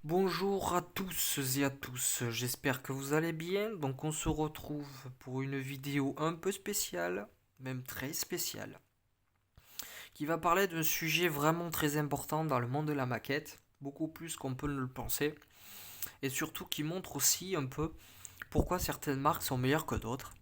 Bonjour à tous et à tous, j'espère que vous allez bien. Donc on se retrouve pour une vidéo un peu spéciale, même très spéciale, qui va parler d'un sujet vraiment très important dans le monde de la maquette, beaucoup plus qu'on peut le penser, et surtout qui montre aussi un peu pourquoi certaines marques sont meilleures que d'autres,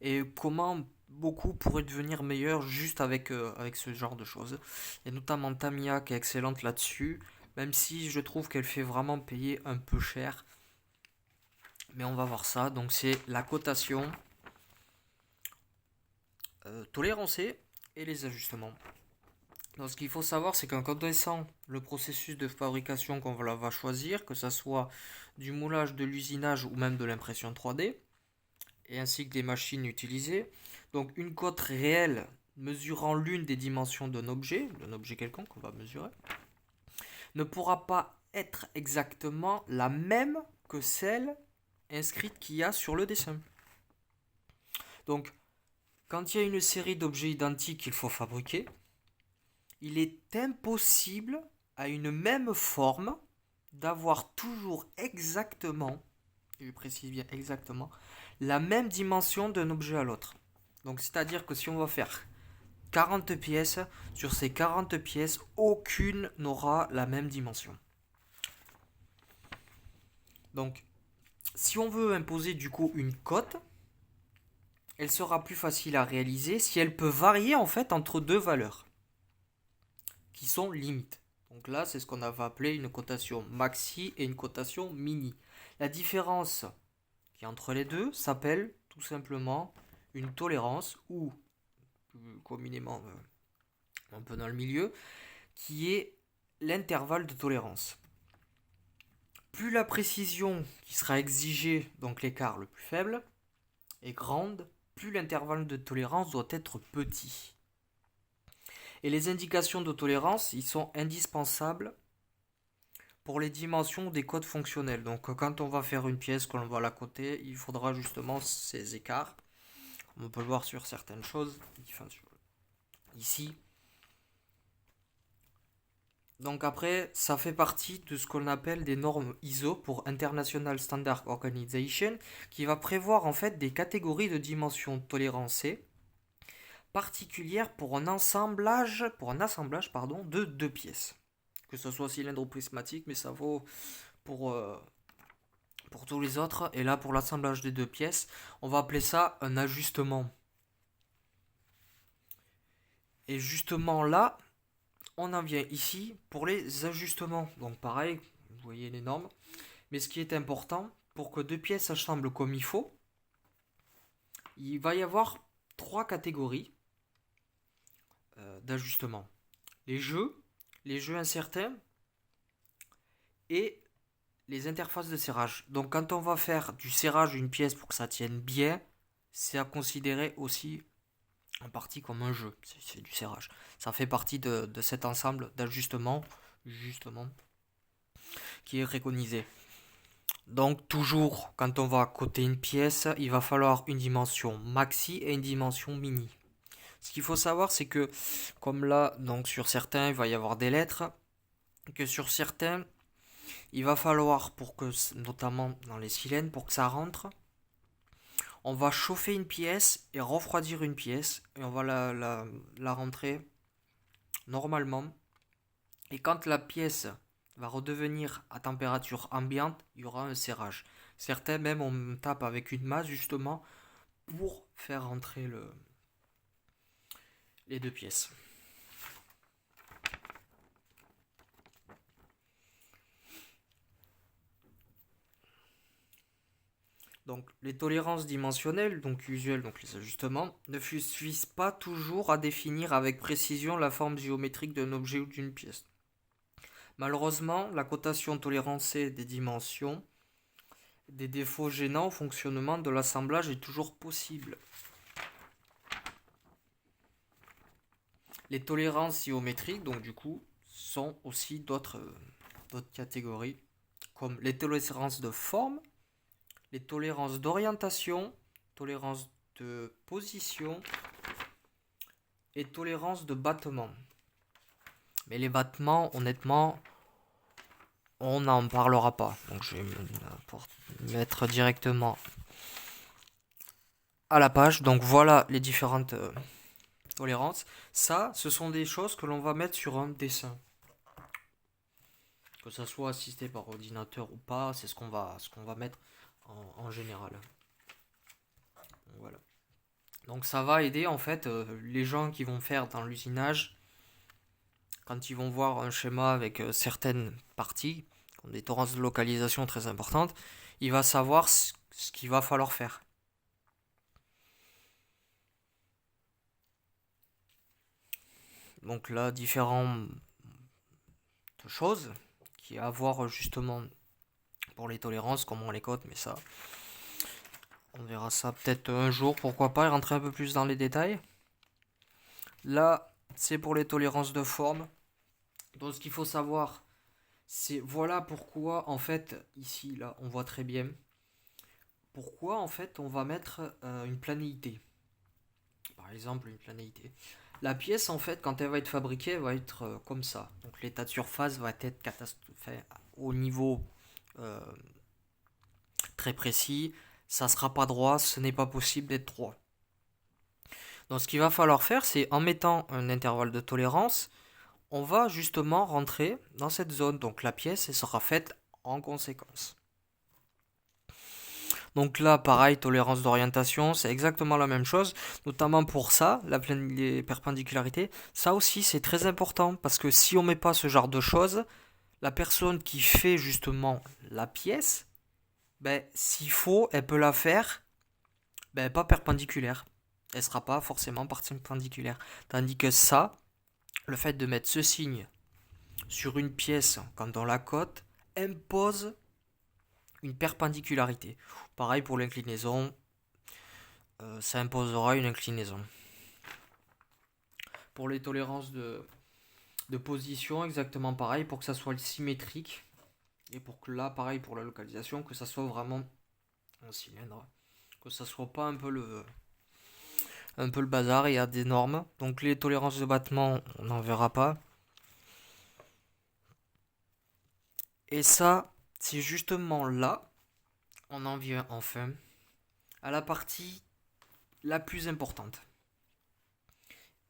et comment beaucoup pourraient devenir meilleurs juste avec ce genre de choses. Et notamment Tamiya qui est excellente là-dessus, même si je trouve qu'elle fait vraiment payer un peu cher. Mais on va voir ça. Donc c'est la cotation, tolérance et les ajustements. Donc ce qu'il faut savoir, c'est qu'en connaissant le processus de fabrication qu'on va choisir, que ce soit du moulage, de l'usinage ou même de l'impression 3D, et ainsi que des machines utilisées, donc une cote réelle mesurant l'une des dimensions d'un objet quelconque qu'on va mesurer, ne pourra pas être exactement la même que celle inscrite qu'il y a sur le dessin. Donc quand il y a une série d'objets identiques qu'il faut fabriquer, il est impossible à une même forme d'avoir toujours exactement, je précise bien exactement, la même dimension d'un objet à l'autre. Donc c'est-à-dire que si on va faire 40 pièces, sur ces 40 pièces, aucune n'aura la même dimension. Donc si on veut imposer du coup une cote, elle sera plus facile à réaliser si elle peut varier en fait entre deux valeurs qui sont limites. Donc là, c'est ce qu'on va appeler une cotation maxi et une cotation mini. La différence qui est entre les deux s'appelle tout simplement une tolérance ou plus communément un peu dans le milieu, qui est l'intervalle de tolérance. Plus la précision qui sera exigée, donc l'écart le plus faible, est grande, plus l'intervalle de tolérance doit être petit. Et les indications de tolérance, ils sont indispensables pour les dimensions des codes fonctionnels. Donc quand on va faire une pièce, qu'on va la coter, il faudra justement ces écarts. On peut le voir sur certaines choses, ici. Donc après, ça fait partie de ce qu'on appelle des normes ISO pour International Standard Organization, qui va prévoir en fait des catégories de dimensions tolérancées particulières pour un assemblage, de deux pièces. Que ce soit cylindre ou prismatique, mais ça vaut pour, euh, pour tous les autres. Et là, pour l'assemblage des deux pièces, on va appeler ça un ajustement. Et justement là, on en vient ici pour les ajustements. Donc pareil, vous voyez les normes. Mais ce qui est important, pour que deux pièces s'assemblent comme il faut, il va y avoir trois catégories d'ajustements. Les jeux, les jeux incertains et les interfaces de serrage. Donc quand on va faire du serrage d'une pièce pour que ça tienne bien, c'est à considérer aussi en partie comme un jeu. C'est du serrage. Ça fait partie de cet ensemble d'ajustements, justement, qui est préconisé. Donc toujours, quand on va coter une pièce, il va falloir une dimension maxi et une dimension mini. Ce qu'il faut savoir, c'est que, comme là, donc sur certains, il va y avoir des lettres, que sur certains, il va falloir, pour que, notamment dans les silènes, pour que ça rentre, on va chauffer une pièce et refroidir une pièce, et on va la rentrer normalement. Et quand la pièce va redevenir à température ambiante, il y aura un serrage. Certains même on tape avec une masse justement pour faire rentrer les deux pièces. Donc les tolérances dimensionnelles, donc usuelles, donc les ajustements, ne suffisent pas toujours à définir avec précision la forme géométrique d'un objet ou d'une pièce. Malheureusement, la cotation tolérancée des dimensions, des défauts gênants au fonctionnement de l'assemblage est toujours possible. Les tolérances géométriques, donc du coup, sont aussi d'autres catégories, comme les tolérances de forme, les tolérances d'orientation, tolérances de position et tolérances de battement. Mais les battements, honnêtement, on n'en parlera pas. Donc je vais mettre directement à la page. Donc voilà les différentes tolérances. Ça, ce sont des choses que l'on va mettre sur un dessin. Que ça soit assisté par ordinateur ou pas, c'est ce qu'on va mettre en général. Voilà. Donc ça va aider en fait les gens qui vont faire dans l'usinage, quand ils vont voir un schéma avec certaines parties, qui ont des tolérances de localisation très importantes, il va savoir ce qu'il va falloir faire. Donc là, différentes choses qui à voir justement pour les tolérances, comment on les code, mais ça, on verra ça peut-être un jour, pourquoi pas, et rentrer un peu plus dans les détails. Là, c'est pour les tolérances de forme. Donc ce qu'il faut savoir, c'est voilà pourquoi en fait, ici, là, on voit très bien, pourquoi en fait on va mettre une planéité. Par exemple, une planéité. La pièce, en fait, quand elle va être fabriquée, elle va être comme ça. Donc l'état de surface va être au niveau euh, très précis. Ça sera pas droit, ce n'est pas possible d'être droit. Donc ce qu'il va falloir faire, c'est en mettant un intervalle de tolérance, on va justement rentrer dans cette zone. Donc la pièce, elle sera faite en conséquence. Donc là, pareil, tolérance d'orientation, c'est exactement la même chose, notamment pour ça, les perpendicularités. Ça aussi, c'est très important, parce que si on met pas ce genre de choses, la personne qui fait justement la pièce, ben, s'il faut, elle peut la faire pas perpendiculaire. Elle sera pas forcément perpendiculaire. Tandis que ça, le fait de mettre ce signe sur une pièce quand on la cote, impose une perpendicularité. Pareil pour l'inclinaison, ça imposera une inclinaison. Pour les tolérances de position, exactement pareil, pour que ça soit symétrique. Et pour que là, pareil pour la localisation, que ça soit vraiment un cylindre. Que ça soit pas un peu le bazar, il y a des normes. Donc les tolérances de battement, on n'en verra pas. Et ça, c'est justement là, on en vient enfin à la partie la plus importante.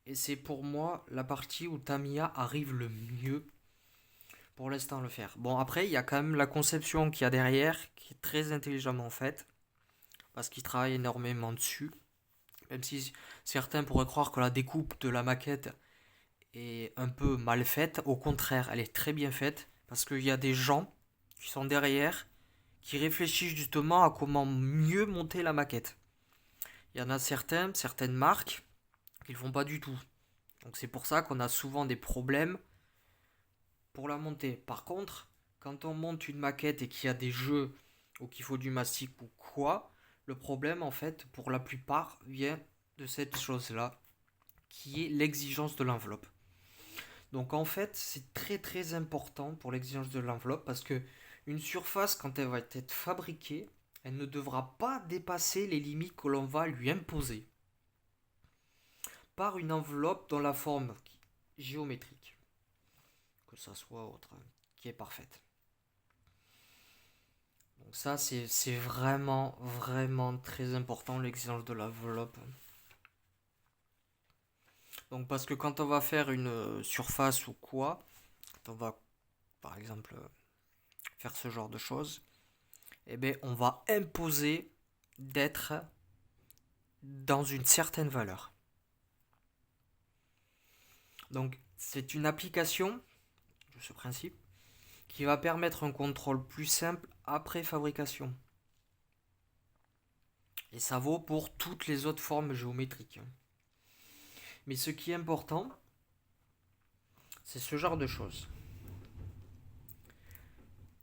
Et c'est pour moi la partie où Tamiya arrive le mieux pour l'instant à le faire. Bon, après, il y a quand même la conception qu'il y a derrière, qui est très intelligemment faite, parce qu'il travaille énormément dessus. Même si certains pourraient croire que la découpe de la maquette est un peu mal faite, au contraire, elle est très bien faite, parce qu'il y a des gens qui sont derrière, qui réfléchissent justement à comment mieux monter la maquette. Il y en a certaines marques, qui ne le font pas du tout. Donc c'est pour ça qu'on a souvent des problèmes pour la monter. Par contre, quand on monte une maquette et qu'il y a des jeux ou qu'il faut du mastic ou quoi, le problème en fait pour la plupart vient de cette chose-là qui est l'exigence de l'enveloppe. Donc en fait, c'est très très important pour l'exigence de l'enveloppe parce que une surface quand elle va être fabriquée, elle ne devra pas dépasser les limites que l'on va lui imposer par une enveloppe dans la forme géométrique, que ça soit autre, qui est parfaite. Donc ça, c'est vraiment, vraiment très important, l'exigence de l'enveloppe. Donc parce que quand on va faire une surface ou quoi, quand on va, par exemple, faire ce genre de choses, eh bien, on va imposer d'être dans une certaine valeur. Donc c'est une application de ce principe qui va permettre un contrôle plus simple après fabrication. Et ça vaut pour toutes les autres formes géométriques. Mais ce qui est important, c'est ce genre de choses.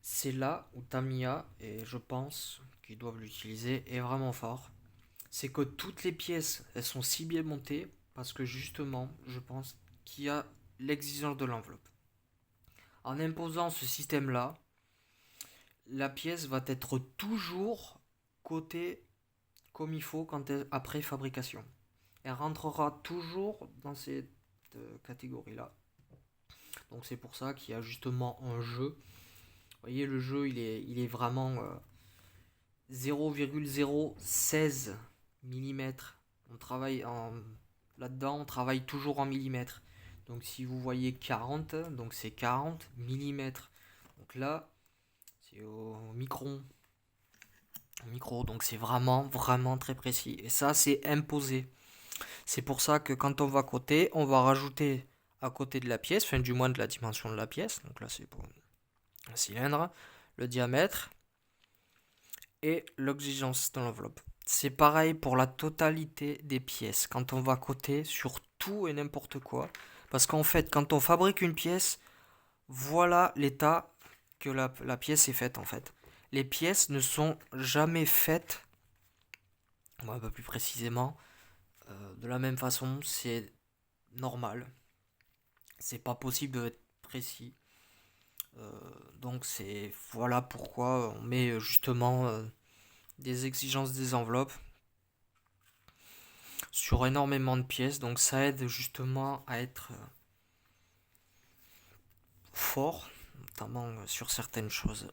C'est là où Tamiya, et je pense qu'ils doivent l'utiliser, est vraiment fort. C'est que toutes les pièces, elles sont si bien montées, parce que justement, je pense qu'il y a l'exigence de l'enveloppe. En imposant ce système-là, la pièce va être toujours cotée comme il faut après fabrication. Elle rentrera toujours dans cette catégorie-là. Donc c'est pour ça qu'il y a justement un jeu voyez, le jeu, il est vraiment 0,016 mm. On travaille là-dedans, on travaille toujours en millimètres. Donc si vous voyez 40, donc c'est 40 millimètres. Donc là, c'est au micron. Donc c'est vraiment, vraiment très précis. Et ça, c'est imposé. C'est pour ça que quand on va coter, on va rajouter à côté de la pièce, enfin du moins de la dimension de la pièce, donc là c'est pour un cylindre, le diamètre et l'exigence de l'enveloppe. C'est pareil pour la totalité des pièces, quand on va coter sur tout et n'importe quoi. Parce qu'en fait, quand on fabrique une pièce, voilà l'état que la pièce est faite en fait. Les pièces ne sont jamais faites, un peu plus précisément, de la même façon, c'est normal. C'est pas possible d'être précis. Donc c'est voilà pourquoi on met justement des exigences des enveloppes sur énormément de pièces. Donc ça aide justement à être fort, notamment sur certaines choses.